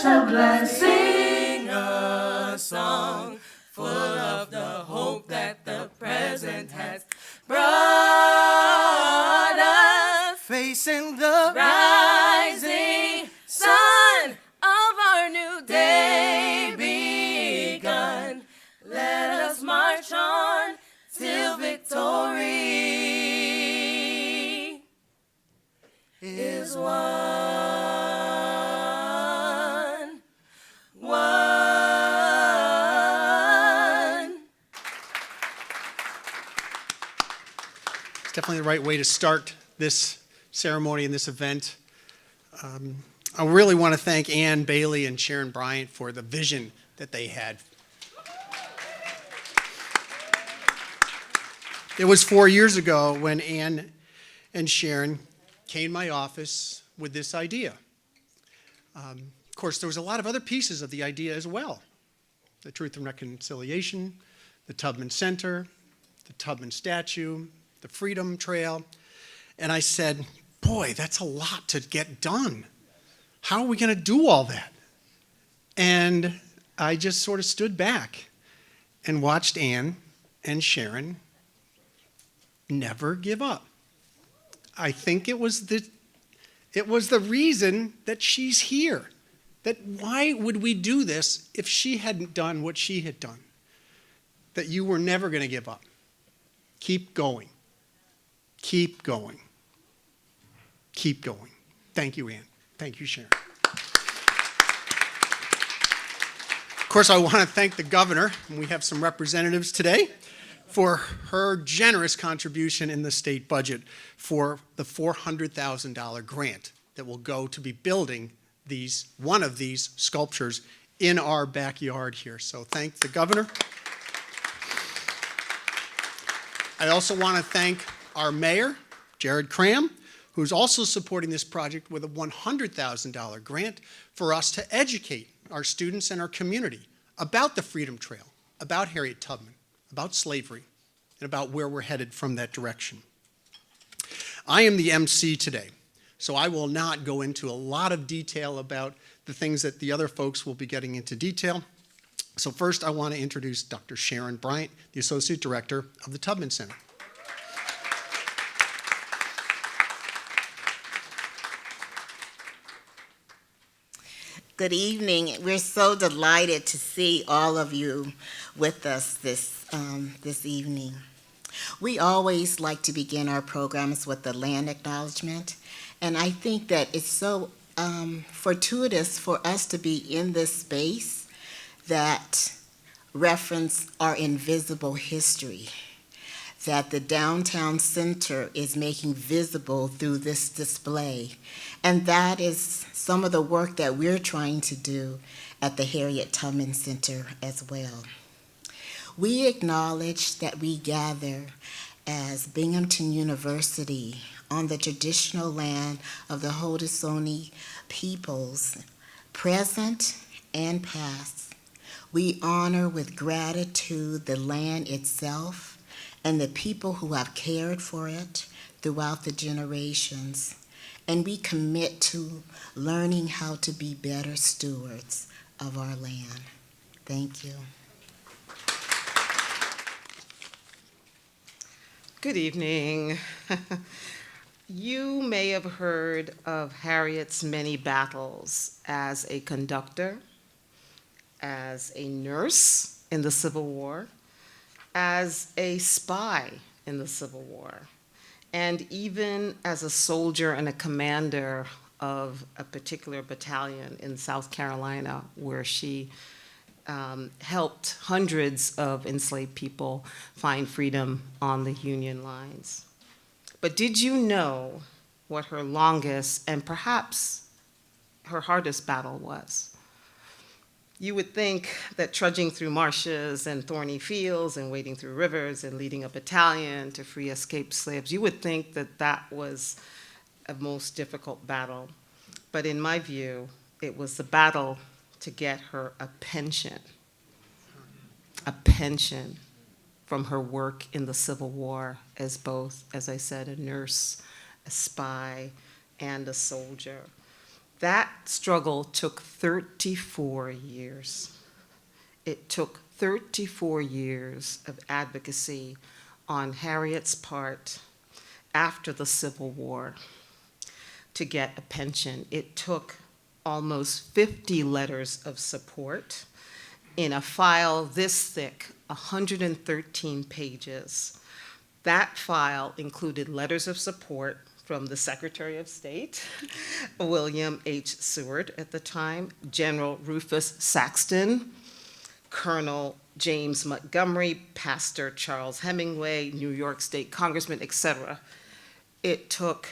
a blessing. Sing a song full of the hope that the present has brought us. Facing the rising sun of our new day begun. Let us march on till victory is won. It's definitely the right way to start this ceremony and this event. I really want to thank Ann Bailey and Sharon Bryant for the vision that they had. It was 4 years ago when Ann and Sharon came to my office with this idea. Of course, there was a lot of other pieces of the idea as well. The Truth and Reconciliation, the Tubman Center, the Tubman statue, the Freedom Trail. And I said, boy, that's a lot to get done. How are we going to do all that? And I just sort of stood back and watched Ann and Sharon never give up. I think it was the reason that she's here. That why would we do this if she hadn't done what she had done? That you were never going to give up. Keep going. Keep going. Keep going. Thank you, Ann. Thank you, Sharon. Of course, I want to thank the governor, and we have some representatives today, for her generous contribution in the state budget for the $400,000 grant that will go to be building one of these sculptures in our backyard here. So thank the governor. I also want to thank our mayor, Jared Cram, who's also supporting this project with a $100,000 grant for us to educate our students and our community about the Freedom Trail, about Harriet Tubman, about slavery, and about where we're headed from that direction. I am the MC today, so I will not go into a lot of detail about the things that the other folks will be getting into detail. So first, I want to introduce Dr. Sharon Bryant, the Associate Director of the Tubman Center. Good evening. We're so delighted to see all of you with us this evening. We always like to begin our programs with the land acknowledgement, and I think that it's so fortuitous for us to be in this space that reference our invisible history, that the downtown center is making visible through this display. And that is some of the work that we're trying to do at the Harriet Tubman Center as well. We acknowledge that we gather as Binghamton University on the traditional land of the Haudenosaunee peoples, present and past. We honor with gratitude the land itself and the people who have cared for it throughout the generations. And we commit to learning how to be better stewards of our land. Thank you. Good evening. You may have heard of Harriet's many battles as a conductor, as a nurse in the Civil War, as a spy in the Civil War, and even as a soldier and a commander of a particular battalion in South Carolina, where she helped hundreds of enslaved people find freedom on the Union lines. But did you know what her longest and perhaps her hardest battle was? You would think that trudging through marshes and thorny fields and wading through rivers and leading a battalion to free escaped slaves, you would think that that was a most difficult battle. But in my view, it was the battle to get her a pension from her work in the Civil War as both, as I said, a nurse, a spy, and a soldier. That struggle took 34 years. It took 34 years of advocacy on Harriet's part after the Civil War to get a pension. It took almost 50 letters of support in a file this thick, 113 pages. That file included letters of support from the Secretary of State, William H. Seward at the time, General Rufus Saxton, Colonel James Montgomery, Pastor Charles Hemingway, New York State Congressman, etc. It took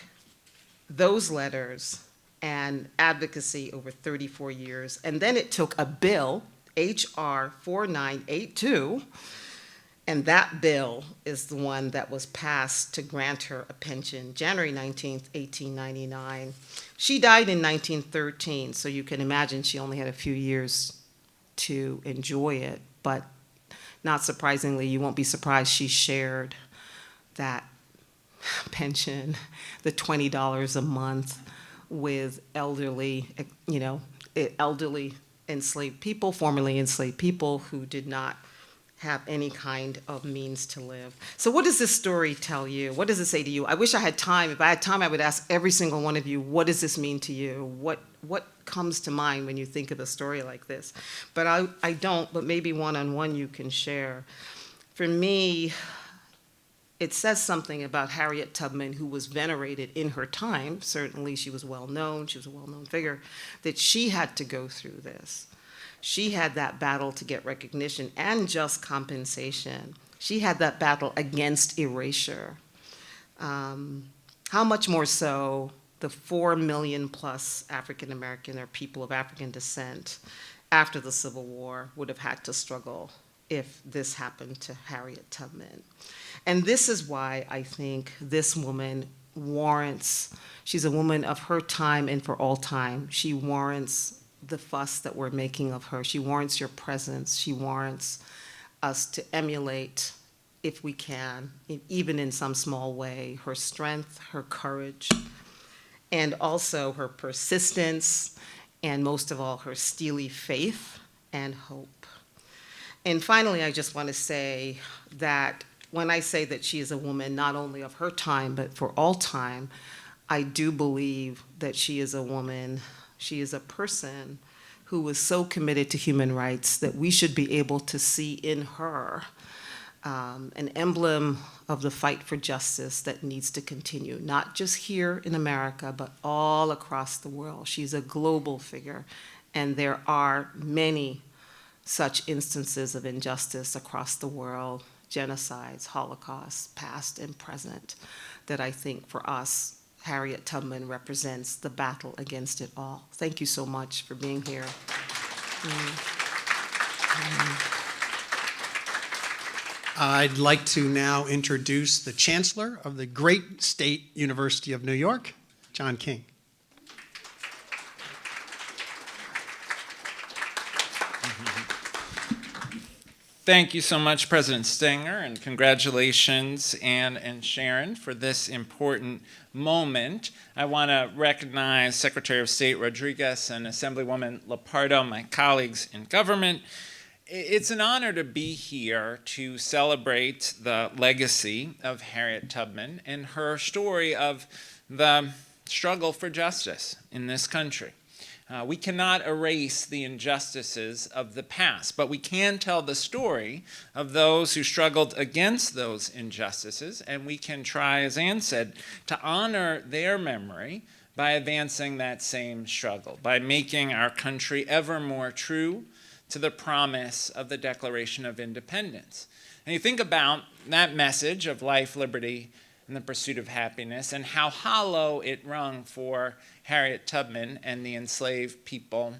those letters and advocacy over 34 years, and then it took a bill, H.R. 4982, and that bill is the one that was passed to grant her a pension, January 19th, 1899. She died in 1913, so you can imagine she only had a few years to enjoy it, but not surprisingly, you won't be surprised she shared that pension, the $20 a month, with elderly enslaved people, formerly enslaved people who did not have any kind of means to live. So what does this story tell you? What does it say to you? I wish I had time. If I had time, I would ask every single one of you, what does this mean to you? What comes to mind when you think of a story like this? But I don't, but maybe one-on-one you can share. For me, it says something about Harriet Tubman, who was venerated in her time. Certainly she was well-known, she was a well-known figure, that she had to go through this. She had that battle to get recognition and just compensation. She had that battle against erasure. How much more so the 4 million plus African American or people of African descent after the Civil War would have had to struggle if this happened to Harriet Tubman. And this is why I think this woman warrants, she's a woman of her time and for all time. She warrants the fuss that we're making of her. She warrants your presence. She warrants us to emulate, if we can, even in some small way, her strength, her courage, and also her persistence, and most of all, her steely faith and hope. And finally, I just want to say that when I say that she is a woman not only of her time, but for all time, I do believe that she is a woman, she is a person who was so committed to human rights that we should be able to see in her an emblem of the fight for justice that needs to continue, not just here in America, but all across the world. She's a global figure, and there are many such instances of injustice across the world, genocides, holocausts, past and present, that I think for us, Harriet Tubman represents the battle against it all. Thank you so much for being here. I'd like to now introduce the Chancellor of the great State University of New York, John King. Thank you so much, President Stenger, and congratulations, Ann and Sharon, for this important moment. I want to recognize Secretary of State Rodriguez and Assemblywoman Lupardo, my colleagues in government. It's an honor to be here to celebrate the legacy of Harriet Tubman and her story of the struggle for justice in this country. We cannot erase the injustices of the past, but we can tell the story of those who struggled against those injustices, and we can try, as Ann said, to honor their memory by advancing that same struggle, by making our country ever more true to the promise of the Declaration of Independence. And you think about that message of life, liberty, and the pursuit of happiness, and how hollow it rung for Harriet Tubman and the enslaved people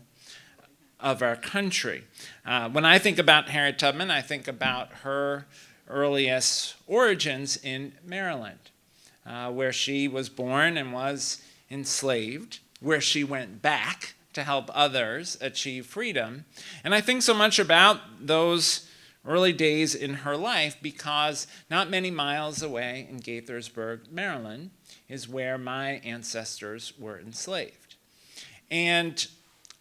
of our country. When I think about Harriet Tubman, I think about her earliest origins in Maryland, where she was born and was enslaved, where she went back to help others achieve freedom. And I think so much about those early days in her life because not many miles away in Gaithersburg, Maryland, is where my ancestors were enslaved. And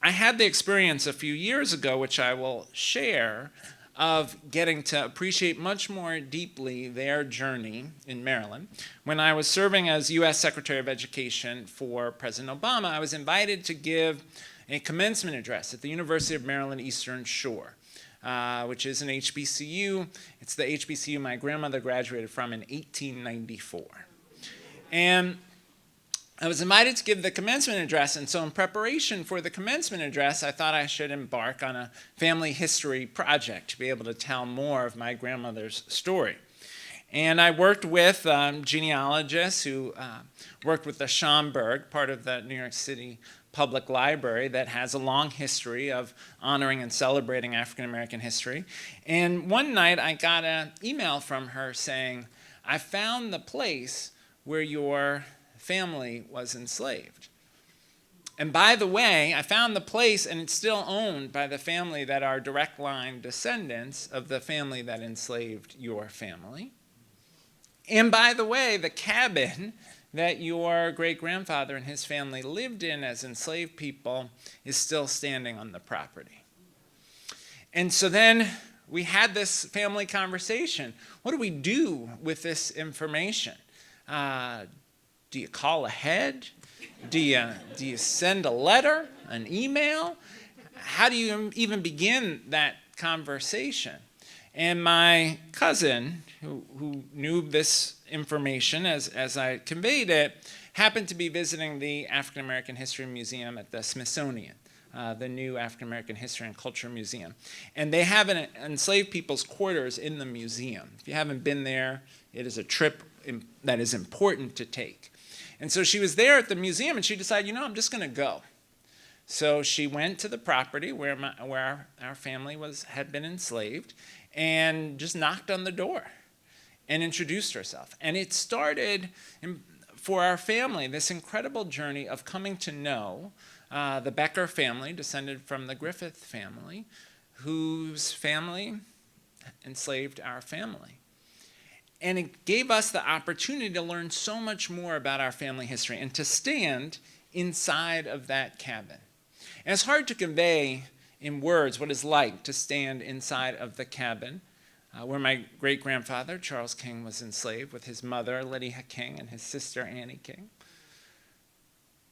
I had the experience a few years ago, which I will share, of getting to appreciate much more deeply their journey in Maryland. When I was serving as U.S. Secretary of Education for President Obama, I was invited to give a commencement address at the University of Maryland Eastern Shore, which is an HBCU. It's the HBCU my grandmother graduated from in 1894. And I was invited to give the commencement address, and so in preparation for the commencement address, I thought I should embark on a family history project to be able to tell more of my grandmother's story. And I worked with genealogists who worked with the Schomburg, part of the New York City Public Library that has a long history of honoring and celebrating African American history. And one night I got an email from her saying, "I found the place where your family was enslaved. And by the way, I found the place and it's still owned by the family that are direct line descendants of the family that enslaved your family. And by the way, the cabin that your great-grandfather and his family lived in as enslaved people is still standing on the property." And so then we had this family conversation. What do we do with this information? Do you call ahead? Do you send a letter, an email? How do you even begin that conversation? And my cousin, who knew this information as I conveyed it, happened to be visiting the African American History Museum at the Smithsonian, the new African American History and Culture Museum. And they have an enslaved people's quarters in the museum. If you haven't been there, it is a trip that is important to take. And so she was there at the museum, and she decided, I'm just going to go. So she went to the property where our family had been enslaved and just knocked on the door and introduced herself. And it started, for our family, this incredible journey of coming to know the Becker family, descended from the Griffith family, whose family enslaved our family. And it gave us the opportunity to learn so much more about our family history and to stand inside of that cabin. And it's hard to convey in words what it's like to stand inside of the cabin where my great-grandfather, Charles King, was enslaved with his mother, Lydia King, and his sister, Annie King.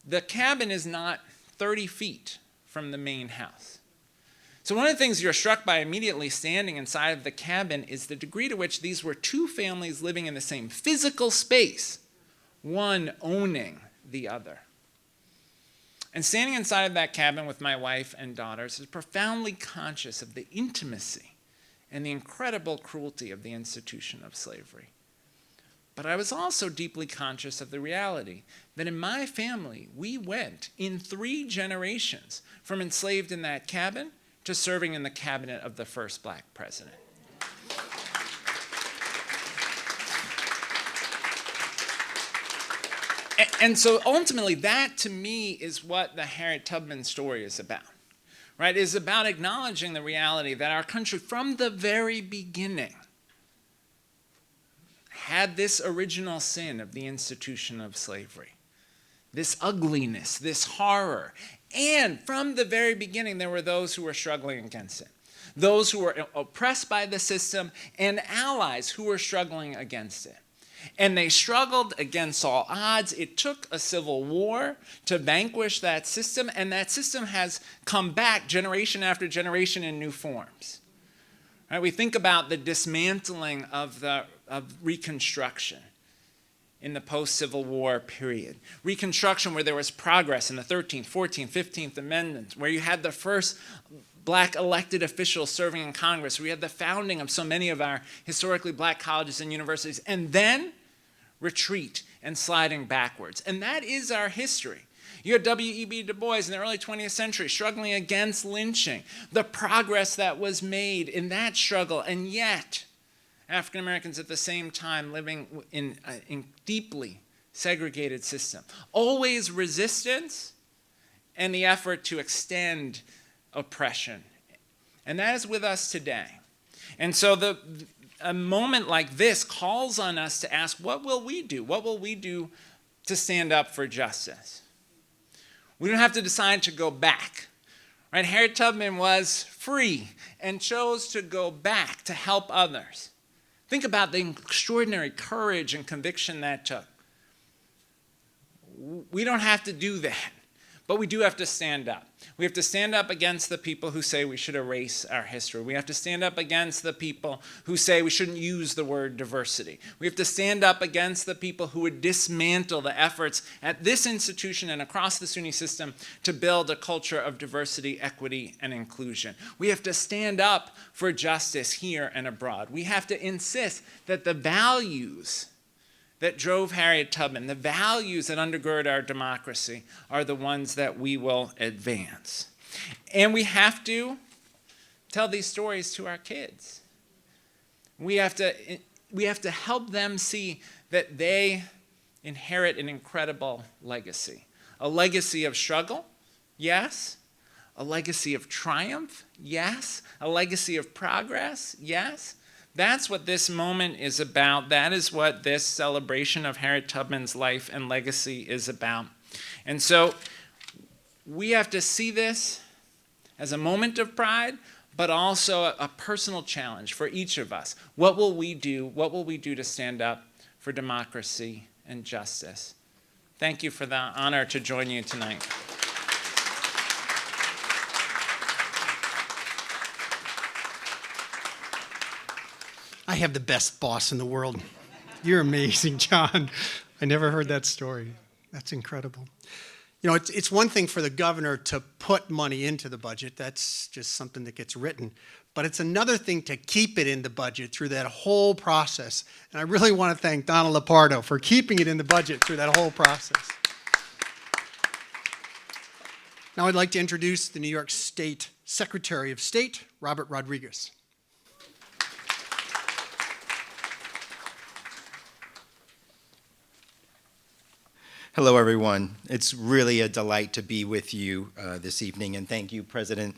The cabin is not 30 feet from the main house. So one of the things you're struck by immediately standing inside of the cabin is the degree to which these were two families living in the same physical space, one owning the other. And standing inside of that cabin with my wife and daughters is profoundly conscious of the intimacy and the incredible cruelty of the institution of slavery. But I was also deeply conscious of the reality that in my family, we went in 3 generations from enslaved in that cabin to serving in the cabinet of the first black president. And so ultimately, that to me is what the Harriet Tubman story is about, right? It is about acknowledging the reality that our country, from the very beginning, had this original sin of the institution of slavery, this ugliness, this horror. And from the very beginning, there were those who were struggling against it, those who were oppressed by the system, and allies who were struggling against it. And they struggled against all odds. It took a civil war to vanquish that system, and that system has come back generation after generation in new forms. Right? We think about the dismantling of Reconstruction in the post-Civil War period. Reconstruction where there was progress in the 13th, 14th, 15th Amendments, where you had the first black elected officials serving in Congress. We had the founding of so many of our historically black colleges and universities, and then retreat and sliding backwards. And that is our history. You had W.E.B. Du Bois in the early 20th century struggling against lynching, the progress that was made in that struggle, and yet African Americans at the same time living in a deeply segregated system. Always resistance and the effort to extend oppression. And that is with us today. And so a moment like this calls on us to ask, what will we do? What will we do to stand up for justice? We don't have to decide to go back. Right? Harriet Tubman was free and chose to go back to help others. Think about the extraordinary courage and conviction that took. We don't have to do that, but we do have to stand up. We have to stand up against the people who say we should erase our history. We have to stand up against the people who say we shouldn't use the word diversity. We have to stand up against the people who would dismantle the efforts at this institution and across the SUNY system to build a culture of diversity, equity, and inclusion. We have to stand up for justice here and abroad. We have to insist that the values that drove Harriet Tubman, the values that undergird our democracy, are the ones that we will advance. And we have to tell these stories to our kids. We have to help them see that they inherit an incredible legacy. A legacy of struggle, yes. A legacy of triumph, yes. A legacy of progress, yes. That's what this moment is about. That is what this celebration of Harriet Tubman's life and legacy is about. And so we have to see this as a moment of pride, but also a personal challenge for each of us. What will we do? What will we do to stand up for democracy and justice? Thank you for the honor to join you tonight. I have the best boss in the world. You're amazing, John. I never heard that story. That's incredible. You know, it's one thing for the governor to put money into the budget. That's just something that gets written. But it's another thing to keep it in the budget through that whole process. And I really want to thank Donna Lupardo for keeping it in the budget through that whole process. Now I'd like to introduce the New York State Secretary of State, Robert Rodriguez. Hello, everyone. It's really a delight to be with you this evening, and thank you, President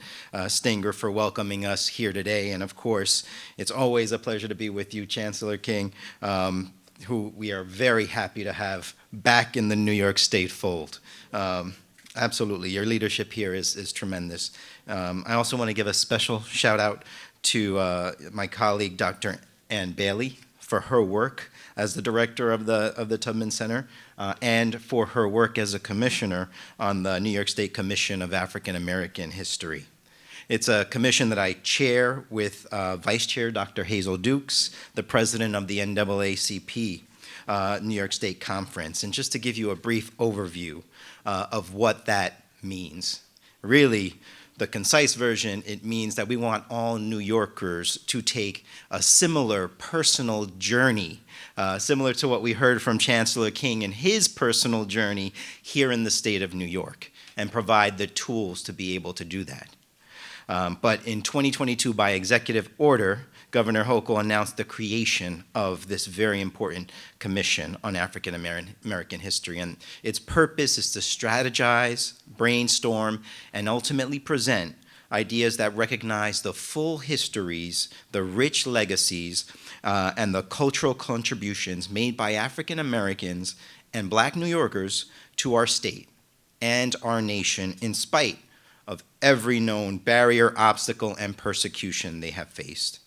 Stenger, for welcoming us here today. And of course, it's always a pleasure to be with you, Chancellor King, who we are very happy to have back in the New York State fold. Absolutely, your leadership here is tremendous. I also want to give a special shout out to my colleague, Dr. Ann Bailey, for her work as the director of the Tubman Center, and for her work as a commissioner on the New York State Commission of African American History. It's a commission that I chair with Vice Chair Dr. Hazel Dukes, the president of the NAACP New York State Conference. And just to give you a brief overview of what that means. Really, the concise version, it means that we want all New Yorkers to take a similar personal journey, similar to what we heard from Chancellor King in his personal journey here in the state of New York, and provide the tools to be able to do that. But in 2022, by executive order, Governor Hochul announced the creation of this very important commission on African American history. And its purpose is to strategize, brainstorm, and ultimately present ideas that recognize the full histories, the rich legacies, and the cultural contributions made by African Americans and Black New Yorkers to our state and our nation, in spite of every known barrier, obstacle, and persecution they have faced.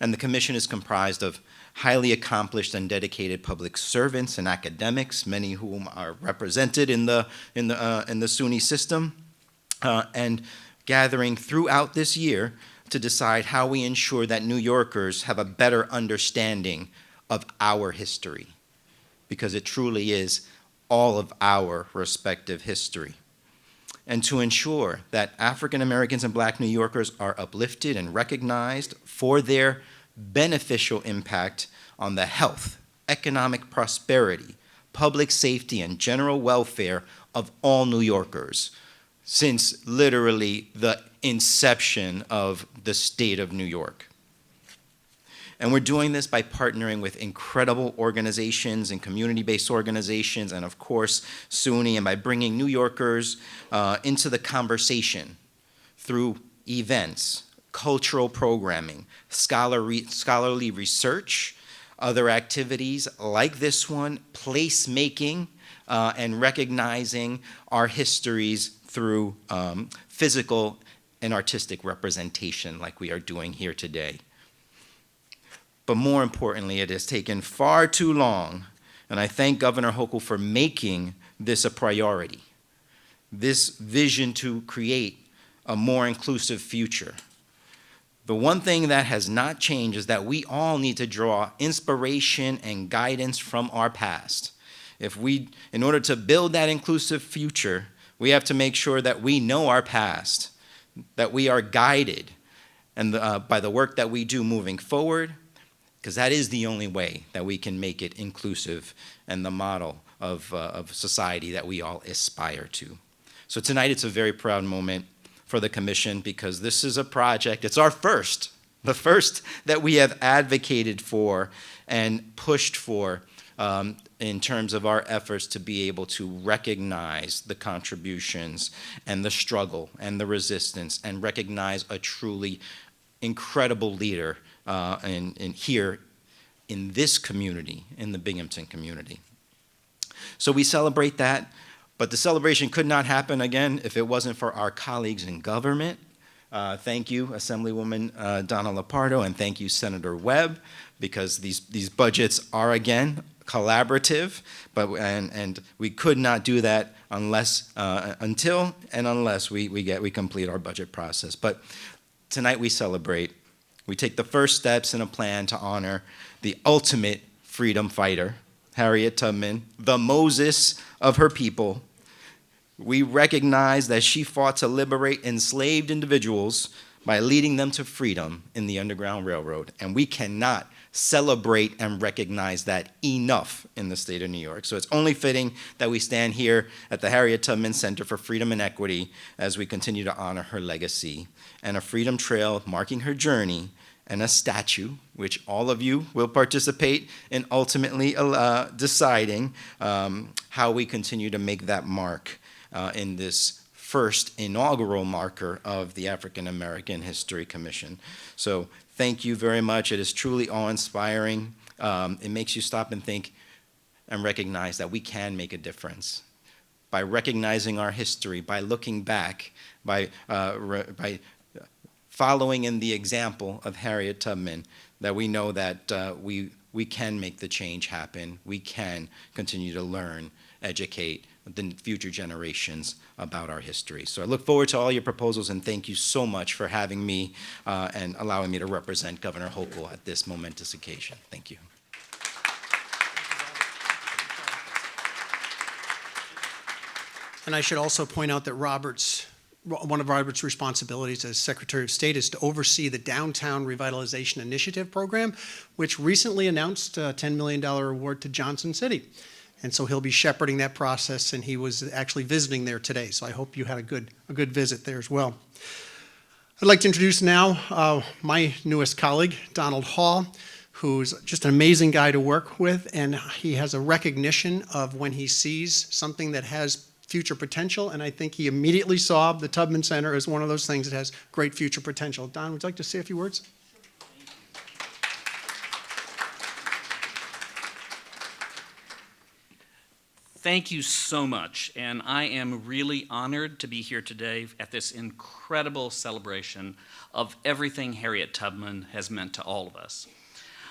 And the commission is comprised of highly accomplished and dedicated public servants and academics, many whom are represented in the SUNY system, and gathering throughout this year to decide how we ensure that New Yorkers have a better understanding of our history, because it truly is all of our respective history. And to ensure that African Americans and Black New Yorkers are uplifted and recognized for their beneficial impact on the health, economic prosperity, public safety, and general welfare of all New Yorkers since literally the inception of the state of New York. And we're doing this by partnering with incredible organizations and community-based organizations, and of course, SUNY, and by bringing New Yorkers into the conversation through events, cultural programming, scholarly research, other activities like this one, placemaking, and recognizing our histories through physical and artistic representation like we are doing here today. But more importantly, it has taken far too long, and I thank Governor Hochul for making this a priority, this vision to create a more inclusive future. The one thing that has not changed is that we all need to draw inspiration and guidance from our past. In order to build that inclusive future, we have to make sure that we know our past, that we are guided by the work that we do moving forward, because that is the only way that we can make it inclusive and the model of society that we all aspire to. So tonight it's a very proud moment for the commission because this is a project, it's our first, the first that we have advocated for and pushed for in terms of our efforts to be able to recognize the contributions and the struggle and the resistance and recognize a truly incredible leader here in this community, in the Binghamton community. So we celebrate that, but the celebration could not happen again if it wasn't for our colleagues in government. Thank you, Assemblywoman Donna Lupardo, and thank you, Senator Webb, because these budgets are, again, collaborative, and we could not do that unless we complete our budget process. But tonight we celebrate. We take the first steps in a plan to honor the ultimate freedom fighter, Harriet Tubman, the Moses of her people. We recognize that she fought to liberate enslaved individuals by leading them to freedom in the Underground Railroad, and we cannot celebrate and recognize that enough in the state of New York. So it's only fitting that we stand here at the Harriet Tubman Center for Freedom and Equity as we continue to honor her legacy, and a freedom trail marking her journey, and a statue, which all of you will participate in ultimately deciding how we continue to make that mark in this first inaugural marker of the African American History Commission. So thank you very much. It is truly awe-inspiring. It makes you stop and think and recognize that we can make a difference. By recognizing our history, by looking back, by following in the example of Harriet Tubman, that we know that we can make the change happen. We can continue to learn, educate the future generations about our history. So I look forward to all your proposals, and thank you so much for having me and allowing me to represent Governor Hochul at this momentous occasion. Thank you. And I should also point out that one of Robert's responsibilities as Secretary of State is to oversee the Downtown Revitalization Initiative program, which recently announced a $10 million award to Johnson City. And so he'll be shepherding that process, and he was actually visiting there today. So I hope you had a good visit there as well. I'd like to introduce now my newest colleague, Donald Hall, who's just an amazing guy to work with, and he has a recognition of when he sees something that has future potential, and I think he immediately saw the Tubman Center as one of those things that has great future potential. Don, would you like to say a few words? Thank you so much, and I am really honored to be here today at this incredible celebration of everything Harriet Tubman has meant to all of us.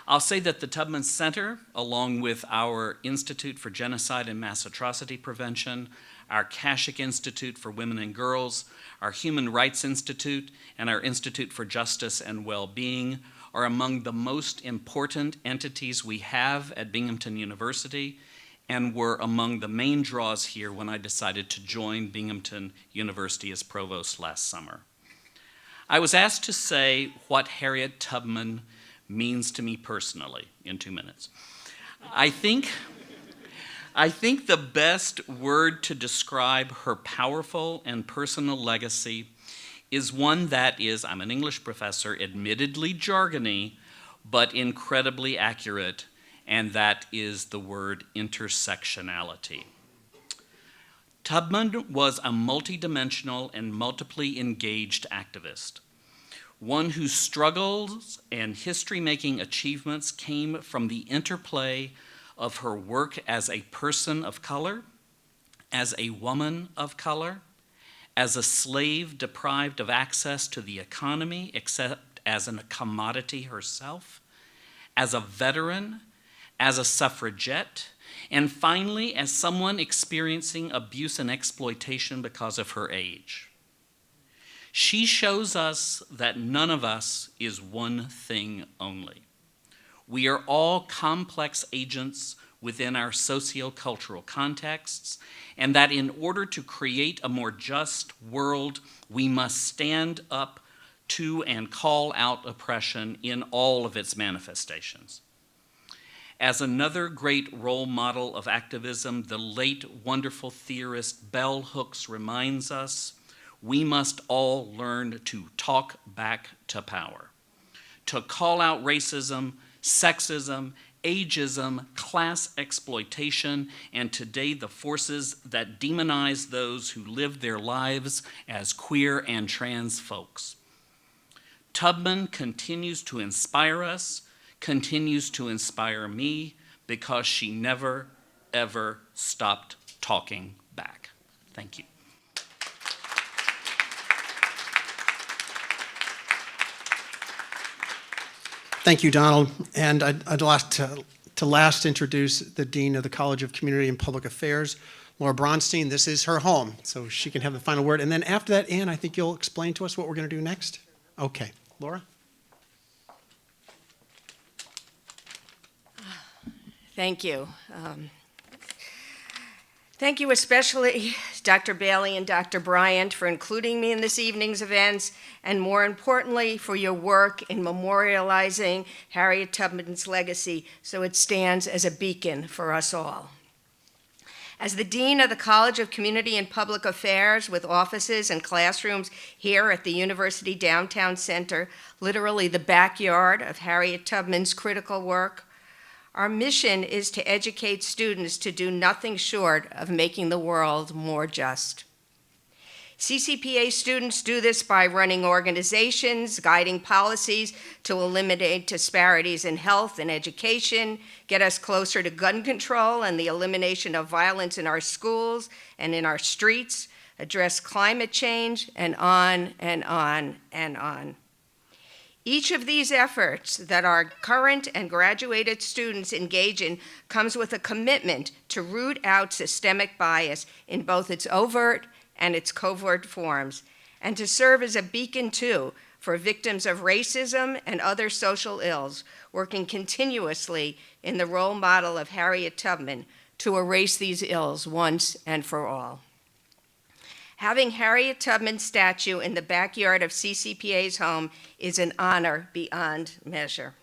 I'll say that the Tubman Center, along with our Institute for Genocide and Mass Atrocity Prevention, our Kashik Institute for Women and Girls, our Human Rights Institute, and our Institute for Justice and Well-Being are among the most important entities we have at Binghamton University, and were among the main draws here when I decided to join Binghamton University as provost last summer. I was asked to say what Harriet Tubman means to me personally in 2 minutes. I think the best word to describe her powerful and personal legacy is one that is, I'm an English professor, admittedly jargony, but incredibly accurate, and that is the word intersectionality. Tubman was a multidimensional and multiply engaged activist. one whose struggles and history-making achievements came from the interplay of her work as a person of color, as a woman of color, as a slave deprived of access to the economy except as a commodity herself, as a veteran, as a suffragette, and finally as someone experiencing abuse and exploitation because of her age. She shows us that none of us is one thing only. We are all complex agents within our socio-cultural contexts, and that in order to create a more just world, we must stand up to and call out oppression in all of its manifestations. As another great role model of activism, the late wonderful theorist Bell Hooks reminds us, we must all learn to talk back to power, to call out racism, sexism, ageism, class exploitation, and today the forces that demonize those who live their lives as queer and trans folks. Tubman continues to inspire us, continues to inspire me, because she never, ever stopped talking back. Thank you. Thank you, Donald. And I'd like to last introduce the Dean of the College of Community and Public Affairs, Laura Bronstein. This is her home, so she can have the final word. And then after that, Ann, I think you'll explain to us what we're going to do next. Okay, Laura? Thank you. Thank you especially, Dr. Bailey and Dr. Bryant, for including me in this evening's events, and more importantly, for your work in memorializing Harriet Tubman's legacy so it stands as a beacon for us all. As the Dean of the College of Community and Public Affairs, with offices and classrooms here at the University Downtown Center, literally the backyard of Harriet Tubman's critical work, our mission is to educate students to do nothing short of making the world more just. CCPA students do this by running organizations, guiding policies to eliminate disparities in health and education, get us closer to gun control and the elimination of violence in our schools and in our streets, address climate change, and on and on and on. Each of these efforts that our current and graduated students engage in comes with a commitment to root out systemic bias in both its overt and its covert forms, and to serve as a beacon, too, for victims of racism and other social ills, working continuously in the role model of Harriet Tubman to erase these ills once and for all. Having Harriet Tubman's statue in the backyard of CCPA's home is an honor beyond measure.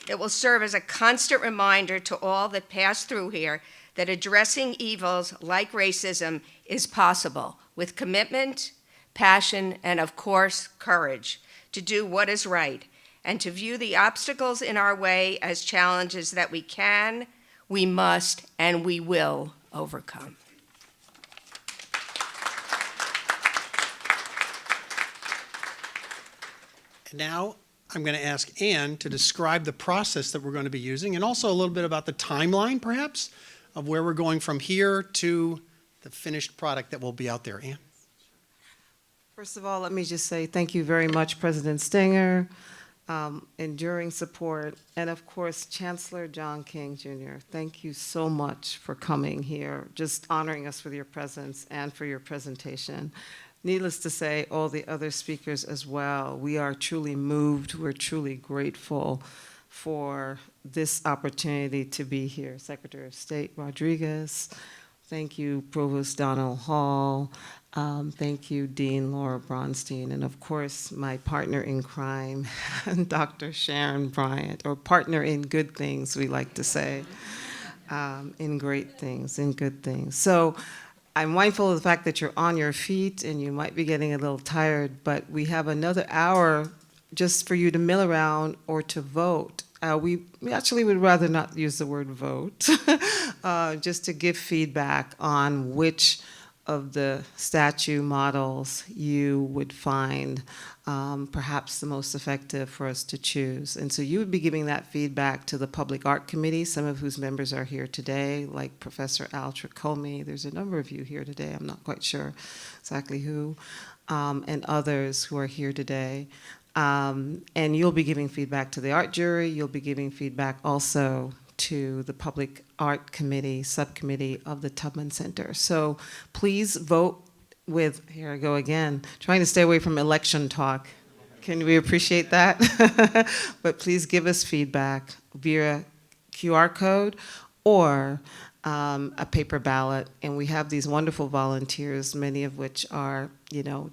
It will serve as a constant reminder to all that pass through here that addressing evils like racism is possible with commitment, passion, and of course, courage to do what is right and to view the obstacles in our way as challenges that we can, we must, and we will overcome. Now, I'm going to ask Ann to describe the process that we're going to be using and also a little bit about the timeline, perhaps, of where we're going from here to the finished product that will be out there. Ann? First of all, let me just say thank you very much, President Stenger, enduring support, and of course, Chancellor John King, Jr. Thank you so much for coming here, just honoring us with your presence and for your presentation. Needless to say, all the other speakers as well, we are truly moved, we're truly grateful for this opportunity to be here. Secretary of State Rodriguez, thank you, Provost Donald Hall, thank you, Dean Laura Bronstein, and of course, my partner in crime, Dr. Sharon Bryant, or partner in good things, we like to say, in great things, in good things. So, I'm mindful of the fact that you're on your feet and you might be getting a little tired, but we have another hour just for you to mill around or to vote. We actually would rather not use the word vote, just to give feedback on which of the statue models you would find perhaps the most effective for us to choose. And so you would be giving that feedback to the Public Art Committee, some of whose members are here today, like Professor Al Tricomi. There's a number of you here today. I'm not quite sure exactly who, and others who are here today. And you'll be giving feedback to the art jury. You'll be giving feedback also to the Public Art Committee, subcommittee of the Tubman Center. So please vote with, here I go again, trying to stay away from election talk. Can we appreciate that? But please give us feedback via QR code or a paper ballot. And we have these wonderful volunteers, many of which are,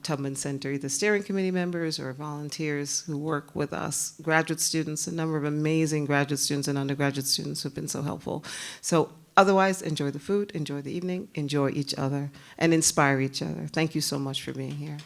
Tubman Center, either steering committee members or volunteers who work with us, graduate students, a number of amazing graduate students and undergraduate students who've been so helpful. So otherwise, enjoy the food, enjoy the evening, enjoy each other, and inspire each other. Thank you so much for being here.